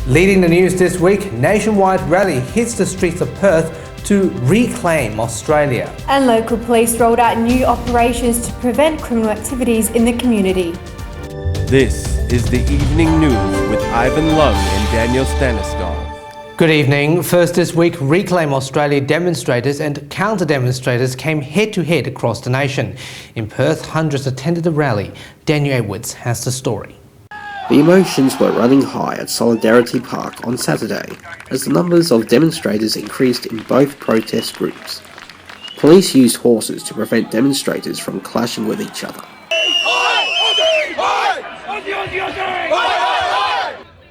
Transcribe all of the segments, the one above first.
Leading the news this week, nationwide rally hits the streets of Perth to reclaim Australia. And local police rolled out new operations to prevent criminal activities in the community. This is the Evening News with Ivan Leung and Danielle Staniskov. Good evening. First this week, Reclaim Australia demonstrators and counter-demonstrators came head-to-head across the nation. In Perth, hundreds attended the rally. Danielle has the story. The emotions were running high at Solidarity Park on Saturday as the numbers of demonstrators increased in both protest groups. Police used horses to prevent demonstrators from clashing with each other.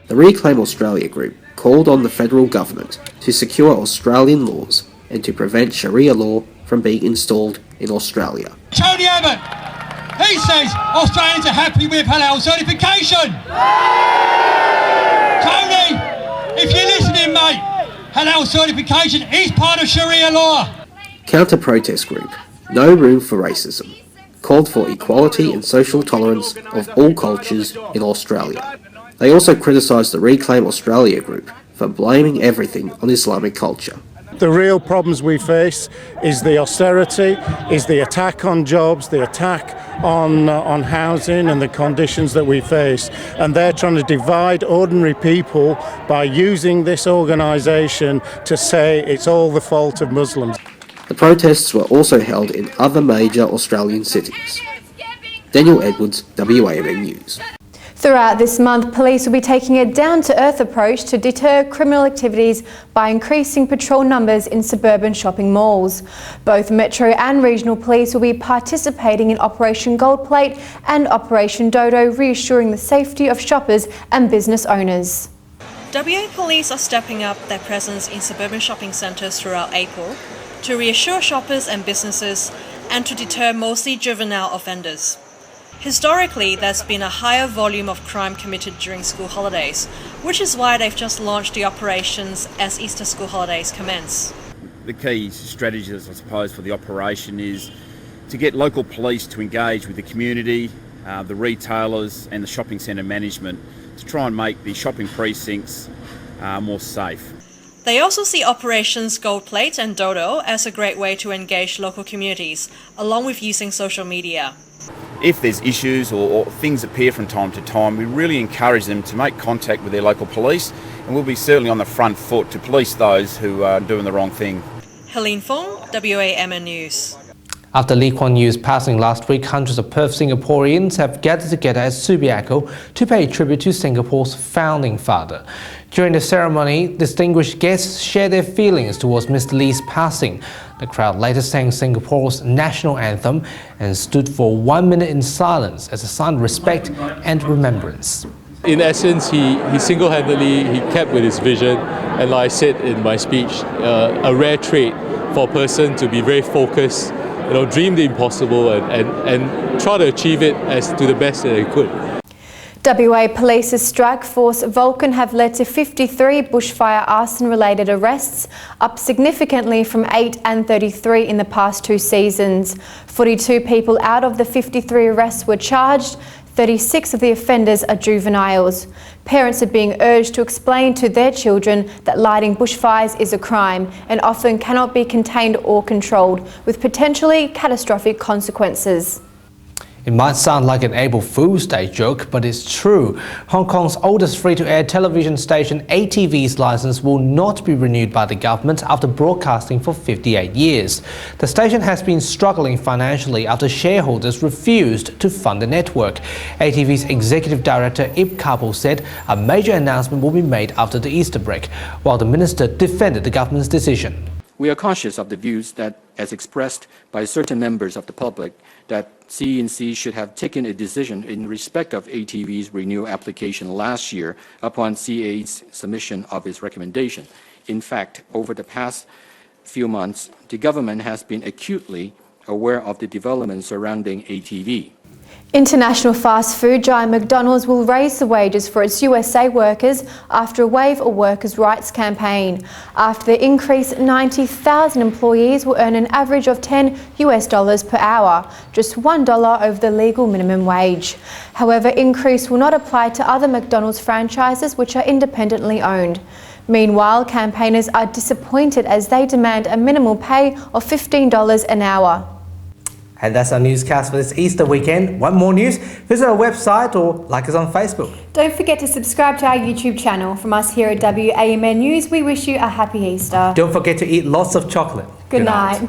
The Reclaim Australia group called on the federal government to secure Australian laws and to prevent Sharia law from being installed in Australia. Tony Abbott! He says Australians are happy with halal certification. Tony, if you're listening, mate, halal certification is part of Sharia law. Counter-protest group, No Room for Racism, called for equality and social tolerance of all cultures in Australia. They also criticised the Reclaim Australia group for blaming everything on Islamic culture. The real problems we face is the austerity, is the attack on jobs, the attack on housing and the conditions that we face. And they're trying to divide ordinary people by using this organisation to say it's all the fault of Muslims. The protests were also held in other major Australian cities. Daniel Edwards, WAMN News. Throughout this month, police will be taking a down-to-earth approach to deter criminal activities by increasing patrol numbers in suburban shopping malls. Both Metro and Regional Police will be participating in Operation Gold Plate and Operation Dodo, reassuring the safety of shoppers and business owners. WA Police are stepping up their presence in suburban shopping centres throughout April to reassure shoppers and businesses and to deter mostly juvenile offenders. Historically, there's been a higher volume of crime committed during school holidays, which is why they've just launched the operations as Easter school holidays commence. The key strategies, I suppose, for the operation is to get local police to engage with the community, the retailers and the shopping centre management to try and make the shopping precincts more safe. They also see Operations Gold Plate and Dodo as a great way to engage local communities, along with using social media. If there's issues or things appear from time to time, we really encourage them to make contact with their local police, and we'll be certainly on the front foot to police those who are doing the wrong thing. Helene Fung, WAMN News. After Lee Kuan Yew's passing last week, hundreds of Perth Singaporeans have gathered together at Subiaco to pay tribute to Singapore's founding father. During the ceremony, distinguished guests shared their feelings towards Mr. Lee's passing. The crowd later sang Singapore's national anthem and stood for 1 minute in silence as a sign of respect and remembrance. In essence, he single-handedly kept with his vision, and like I said in my speech, a rare trait for a person to be very focused, dream the impossible and try to achieve it as to the best that they could. WA Police's strike force Vulcan have led to 53 bushfire arson-related arrests, up significantly from 8 and 33 in the past 2 seasons. 42 people out of the 53 arrests were charged. 36 of the offenders are juveniles. Parents are being urged to explain to their children that lighting bushfires is a crime and often cannot be contained or controlled, with potentially catastrophic consequences. It might sound like an April Fool's Day joke, but it's true. Hong Kong's oldest free-to-air television station ATV's license will not be renewed by the government after broadcasting for 58 years. The station has been struggling financially after shareholders refused to fund the network. ATV's executive director Ip Kapil said a major announcement will be made after the Easter break, while the minister defended the government's decision. We are conscious of the views that, as expressed by certain members of the public, that CNC should have taken a decision in respect of ATV's renewal application last year upon CA's submission of its recommendation. In fact, over the past few months, the government has been acutely aware of the developments surrounding ATV. International fast food giant McDonald's will raise the wages for its USA workers after a Wave a Workers' Rights campaign. After the increase, 90,000 employees will earn an average of $10 per hour, just $1 over the legal minimum wage. However, increase will not apply to other McDonald's franchises which are independently owned. Meanwhile, campaigners are disappointed as they demand a minimal pay of $15 an hour. And that's our newscast for this Easter weekend. Want more news? Visit our website or like us on Facebook. Don't forget to subscribe to our YouTube channel. From us here at WAMN News, we wish you a happy Easter. Don't forget to eat lots of chocolate. Good night.